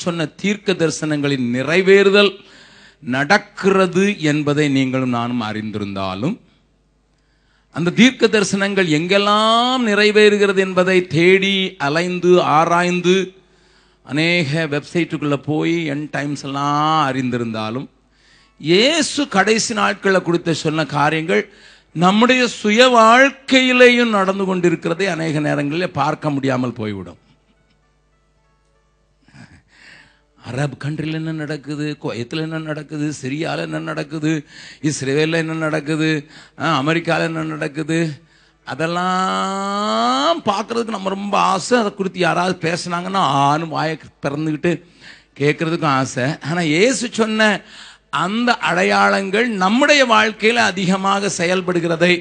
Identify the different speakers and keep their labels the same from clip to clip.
Speaker 1: சொன்ன தீர்க்க தரிசனங்களின் நிறைவேறுதல் நடக்கிறது என்பதை நீங்களும் நானும் அறிந்திருந்தாலும், அந்த தீர்க்க தரிசனங்கள் எங்கெல்லாம் நிறைவேறுகிறது என்பதை தேடி அலைந்து ஆராய்ந்து அநேக வெப்சைட்டுக்குள்ள போய் என் டைம்ஸ் எல்லாம் அறிந்திருந்தாலும், இயேசு கடைசி நாட்களில் கொடுத்த சொன்ன காரியங்கள் நம்முடைய சுய வாழ்க்கையிலேயும் நடந்து கொண்டிருக்கிறதை அநேக நேரங்களில் பார்க்க முடியாமல் போய்விடும். அரபு கண்ட்ரியில் என்ன நடக்குது, குவைத்தில் என்ன நடக்குது, சிரியாவில் என்ன நடக்குது, இஸ்ரேலில் என்ன நடக்குது, அமெரிக்காவில் என்ன நடக்குது, அதெல்லாம் பார்க்கறதுக்கு நம்ம ரொம்ப ஆசை. அதை குறித்து யாராவது பேசினாங்கன்னா ஆணும் வாயை பிறந்துக்கிட்டு கேட்கறதுக்கும் ஆசை. ஆனால் இயேசு சொன்ன அந்த அடையாளங்கள் நம்முடைய வாழ்க்கையில் அதிகமாக செயல்படுகிறதை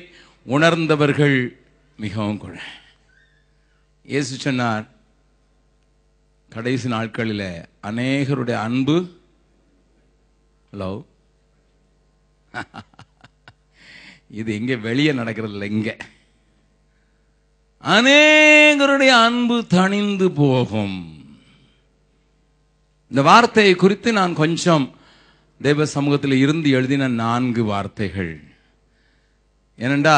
Speaker 1: உணர்ந்தவர்கள் மிகவும் கூட. இயேசு சொன்னார், கடைசி நாட்களில் அநேகருடைய அன்பு லவ் இது எங்கே வெளியே நடக்கிறது இல்லை, இங்கே அநேகருடைய அன்பு தணிந்து போகும். இந்த வார்த்தையை குறித்து நான் கொஞ்சம் தேவ சமூகத்தில் இருந்து எழுதின 4 வார்த்தைகள். ஏனெண்டா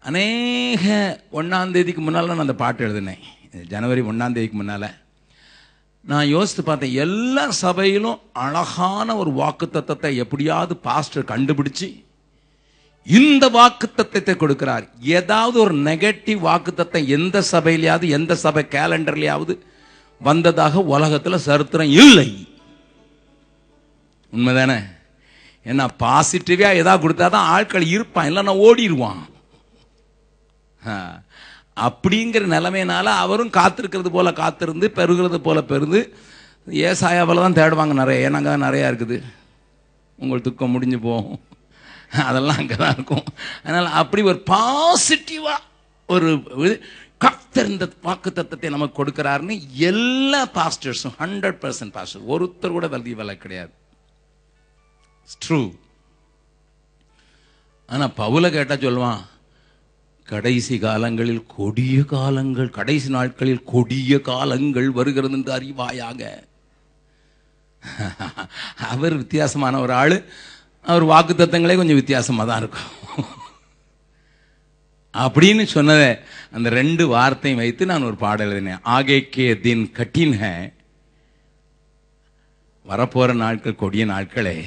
Speaker 1: அநேக 1ஆம் தேதிக்கு முன்னால் நான் அந்த பாட்டு எழுதினேன். ஜனவரி 1ஆம் தேதிக்கு முன்னால் நான் யோசித்து பார்த்தேன், எல்லா சபையிலும் அழகான ஒரு வாக்குத்தத்தத்தை எப்படியாவது பாஸ்டர் கண்டுபிடிச்சு இந்த வாக்குத்தத்தத்தை கொடுக்கிறார். ஏதாவது ஒரு நெகட்டிவ் வாக்குத்தத்தம் எந்த சபையிலையாவது எந்த சபை கேலண்டர்லையாவது வந்ததாக உலகத்தில் சரித்திரம் இல்லை. உண்மைதானே? ஏன்னா பாசிட்டிவா ஏதாவது கொடுத்தாதான் ஆட்கள் இருப்பான், இல்லைன்னா ஓடிடுவான். அப்படிங்கிற நிலைமையினால அவரும் காத்திருக்கிறது போல காத்திருந்து பெருகிறது போல பெருந்து ஏசாயாவில் தான் தேடுவாங்க நிறைய. ஏன்னாங்க நிறையா இருக்குது, உங்கள் துக்கம் முடிஞ்சு போகும், அதெல்லாம் அங்கே தான் இருக்கும். அதனால் அப்படி ஒரு பாசிட்டிவாக ஒரு கர்த்தர் இந்த வாக்கு தத்தத்தை நமக்கு கொடுக்கிறாருன்னு எல்லா பாஸ்டர்ஸும் 100% பாஸ்டர் ஒருத்தர் கூட விலை கிடையாது. ட்ரூ. ஆனால் பவுலை கேட்டால் சொல்லுவான், கடைசி காலங்களில் கொடிய காலங்கள், கடைசி நாட்களில் கொடிய காலங்கள் வருகிறது என்று அறிவாயாக. அவர் வித்தியாசமான ஒரு ஆள். அவர் வாக்குத்தத்தங்களே கொஞ்சம் வித்தியாசமாக தான் இருக்கும். அப்படின்னு சொன்னதை அந்த 2 வார்த்தையும் வைத்து நான் ஒரு பாடல் எழுதினேன். ஆகே கே தின் கட்டின் ஹை, வரப்போற நாட்கள் கொடிய நாட்களே,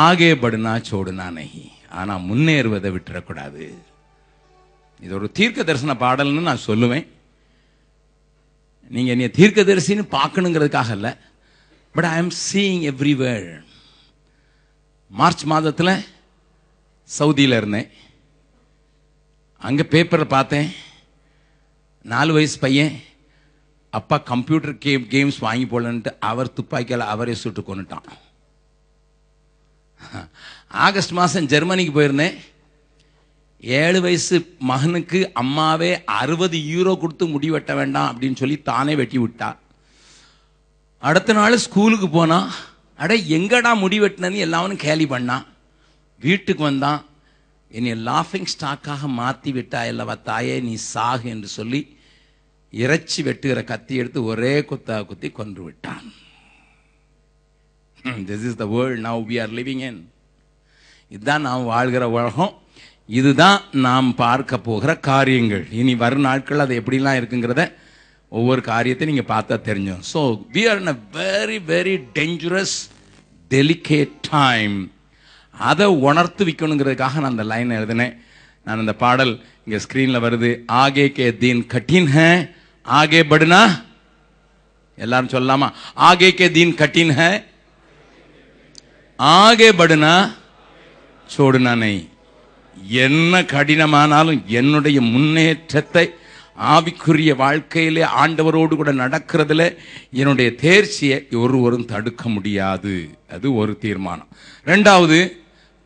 Speaker 1: ஆகே படுனா சோடுனா நஹி, ஆனா முன்னேறுவதை விட்டுறக்கூடாது. இது ஒரு தீர்க்க தரிசன பாடல்னு நான் சொல்லுவேன். நீங்க என்னைய தீர்க்க தரிசின்னு பார்க்கணுங்கிறதுக்காக இல்லை, but I am seeing everywhere. March மாதத்தில் சவுதியில் இருந்தேன். அங்கே பேப்பரை பார்த்தேன், 4 வயசு பையன் அப்பா கம்ப்யூட்டர் கேம்ஸ் வாங்கி போடலன்ட்டு அவர் துப்பாக்கியால் அவரே சுட்டு கொண்டுட்டான். ஆகஸ்ட் மாதம் ஜெர்மனிக்கு போயிருந்தேன். 7 வயசு மகனுக்கு அம்மாவே 60 யூரோ கொடுத்து முடி வெட்ட வேண்டாம் அப்படின்னு சொல்லி தானே வெட்டி விட்டா. அடுத்த நாள் ஸ்கூலுக்கு போனா, அட எங்கடா முடி வெட்டினு எல்லாவனும் கேலி பண்ணான். வீட்டுக்கு வந்தான், என்னை லாஃபிங் ஸ்டாக்காக மாற்றி விட்டா இல்லவா தாயே, நீ சாகு என்று சொல்லி இறைச்சி வெட்டுகிற கத்தி எடுத்து ஒரே குத்தி கொன்று விட்டான். This is the world now we are living in. இதுதான் நாம் வாழ்கிற உலகம், இதுதான் நாம் பார்க்க போகிற காரியங்கள். இனி வரும் நாட்கள் அது எப்படிலாம் இருக்குங்கிறத ஒவ்வொரு காரியத்தை நீங்கள் பார்த்தா தெரிஞ்சோம். So we are in a very very dangerous delicate time. அதை உணர்த்து வைக்கணுங்கிறதுக்காக நான் அந்த லைன் எழுதினேன். நான் அந்த பாடல் இங்கே ஸ்க்ரீனில் வருது. ஆகே கே தீன் கட்டின் ஹை, ஆகே படுனா, எல்லாரும் சொல்லலாமா? ஆகே கே தீன் கட்டின் ஹை, ஆகே படுனா சோடுனா நஹி. என்ன கடினமானாலும் என்னுடைய முன்னேற்றத்தை ஆவிக்குரிய வாழ்க்கையிலே ஆண்டவரோடு கூட நடக்கிறதுல என்னுடைய தேர்ச்சியை ஒருவரும் தடுக்க முடியாது. அது ஒரு தீர்மானம். 2வது,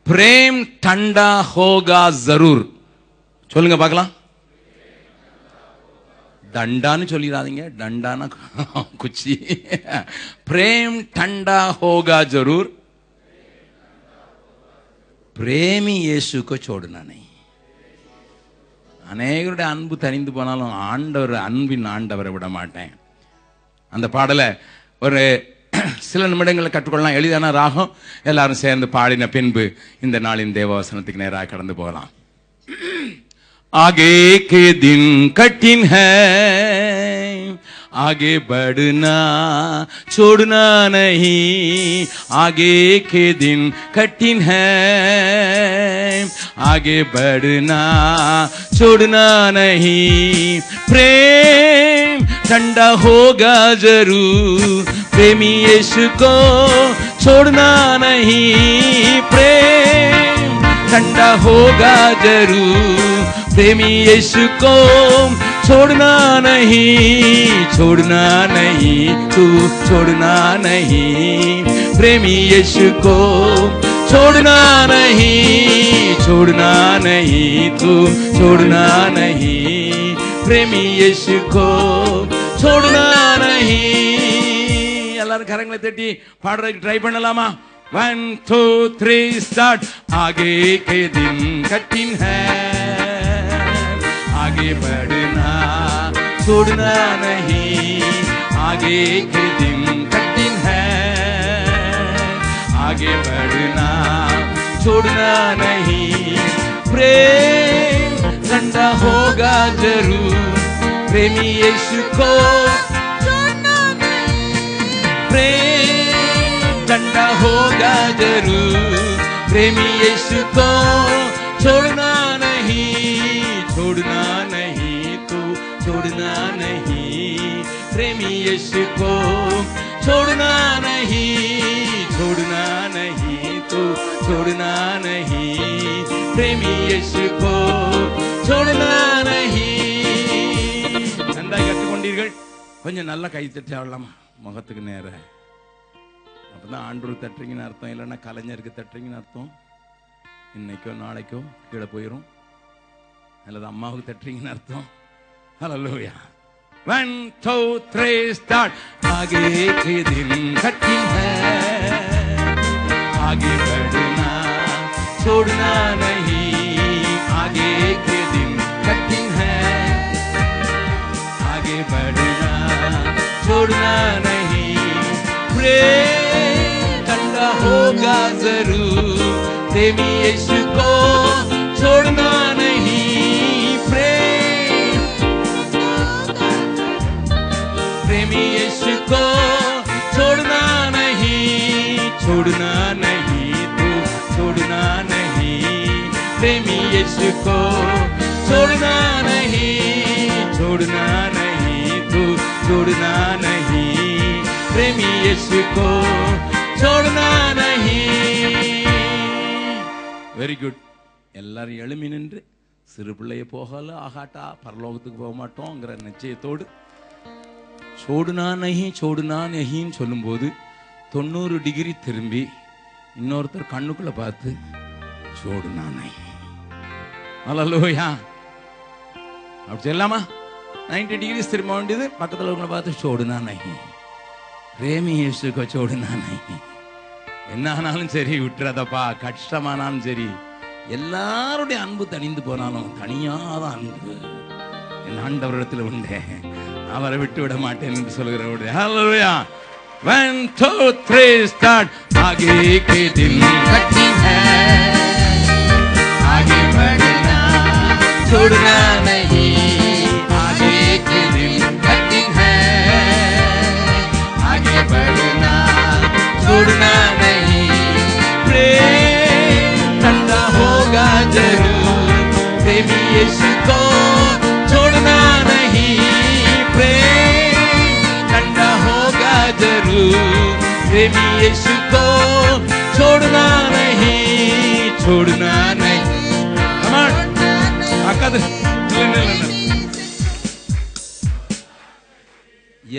Speaker 1: பிரேம் டண்டா ஹோகா ஜரூர். சொல்லுங்க பார்க்கலாம். டண்டான்னு சொல்லிடாதீங்க, டண்டானா குச்சி. பிரேம் டண்டா ஹோகா ஜரூர், பிரேமி இயேசுக்கு சோடுனானே. அநேகருடைய அன்பு தனிந்து போனாலும் ஆண்டவர், அன்பின் ஆண்டவரை விட மாட்டேன். அந்த பாடலை ஒரு சில நிமிடங்களை கற்றுக்கொள்ளலாம். எளிதான ராகம். எல்லாரும் சேர்ந்து பாடின பின்பு இந்த நாளின் தேவவசனத்துக்கு நேராக கடந்து போகலாம். आगे के दिन कठिन है, आगे बढ़ना छोड़ना नहीं. आगे के दिन कठिन है, आगे बढ़ना छोड़ना नहीं. प्रेम ठंडा होगा जरूर, प्रेमी यीशु को छोड़ना नहीं. प्रेम ठंडा होगा जरूर, प्रेमी यीशु को छोड़ना नहीं. छोड़ना नहीं, तू छोड़ना नहीं. प्रेमी यीशु को छोड़ना नहीं. छोड़ना नहीं, तू छोड़ना नहीं. प्रेमी यीशु को छोड़ना नहीं. எல்லாரும் கரங்களை தட்டி பாடுறதுக்கு ட்ரை பண்ணலாமா? 1 2 3 स्टार्ट. आगे के दिन कठिन है, आगे बढ़ना छोड़ना नहीं. आगे के दिन कठिन है, आगे बढ़ना छोड़ना नहीं. प्रेम ठंडा होगा जरूर, प्रेमी यीशु को छोड़ना नहीं. प्रेम ठंडा होगा जरूर, प्रेमी यीशु को छोड़ना नहीं. छोड़ना नहीं, तू छोड़ना नहीं. प्रेमी यीशु को छोड़ना नहीं. छोड़ना नहीं, तू छोड़ना नहीं. प्रेमी यीशु को छोड़ना नहीं. நன்றாக கற்றுக்கொண்டீர்கள். கொஞ்சம் நல்லா கை தட்டி ஆடலாமா? முகத்துக்கு நேர. அப்பதான் ஆண்டவருக்கு தட்டுறீங்கன்னு அர்த்தம், இல்லைன்னா கலைஞருக்கு தட்டுறீங்கன்னு அர்த்தம். இன்னைக்கோ நாளைக்கோ கீழே போயிடும், அல்லது அம்மாவுக்கு தட்டுறீங்கன்னு அர்த்தம். ஹல்லேலூயா. 1 2 3 स्टार्ट. आगे के दिन कठिन है, आगे बढ़ना छोड़ना नहीं. आगे के दिन कठिन है, आगे बढ़ना छोड़ना नहीं. प्रेम ठंडा होगा जरूर, प्रेमी यीशु को छोड़ना नहीं. प्रेमी यीशु को छोड़ना नहीं. छोड़ना नहीं, तू छोड़ना नहीं. प्रेमी यीशु को छोड़ना नहीं. छोड़ना नहीं, तू छोड़ना नहीं. प्रेमी यीशु को छोड़ना नहीं. Very good. எல்லாரும் எழுமி நின்று சிறு பிள்ளைய போகல ஆகாட்டா பரலோகத்துக்கு போக மாட்டோங்கிற நிச்சயத்தோடு छोड़ना नहीं छोड़ना नहीं சொல்லும்போது 90 டிகிரி திரும்பி இன்னொருத்தர் கண்ணுக்குள்ள பார்த்து छोड़ना नहीं. ஹல்லேலூயா. அப்படி சொல்லலாமா? 90 டிகிரி திரும்ப வேண்டியது பக்கத்தில் உங்களை பார்த்து छोड़ना नहीं. प्रेमी यीशु को छोड़ना नहीं. என்ன ஆனாலும் சரி விட்டுறதப்பா, கஷ்டமானாலும் சரி, எல்லாருடைய அன்பு தணிந்து போனாலும் தனியாத அன்பு என் ஆண்டவரிடத்தில் உண்டே, அவரை விட்டு விட மாட்டேன் என்று சொல்கிறவருடைய. ஹல்லேலூயா. 1 2 3 स्टार्ट. आगे के दिन कठिन है, आगे बढ़ना छोड़ना नहीं. आगे के दिन कठिन है, आगे बढ़ना छोड़ना नहीं. प्रेम ठंडा होगा जरूर, प्रेमी यीशु को छोड़ना नहीं. ठंडा होगा जरूर, प्रेमी यीशु को छोड़ना नहीं. छोड़ना नहीं.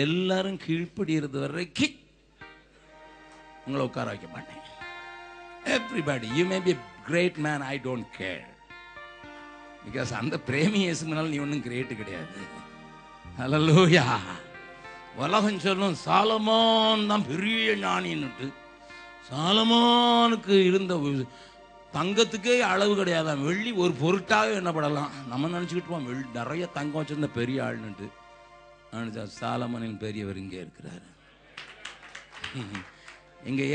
Speaker 1: எல்லாரும் கீழ்ப்படிறது வரைக்கும் உங்களை உட்கார வைக்க மாட்டேன். Everybody you may be great man, I don't care. Because அந்த பிரேமி இயேசுனால நீ ஒன்றும் கிரேட் கிடையாது. ஹல்லேலூயா. உலகம் சொல்லும் சாலமோன் தான் பெரிய ஞானின்னுட்டு. சாலமோனுக்கு இருந்த தங்கத்துக்கே அளவு கிடையாதான், வெள்ளி ஒரு பொருட்டாக எண்ணப்படலாம். நம்ம நினச்சிக்கிட்டு வெள்ளி நிறைய தங்கம் வச்சிருந்த பெரிய ஆள்னுட்டு. சாலமனின் பெரியவர் இங்கே இருக்கிறார். இங்கே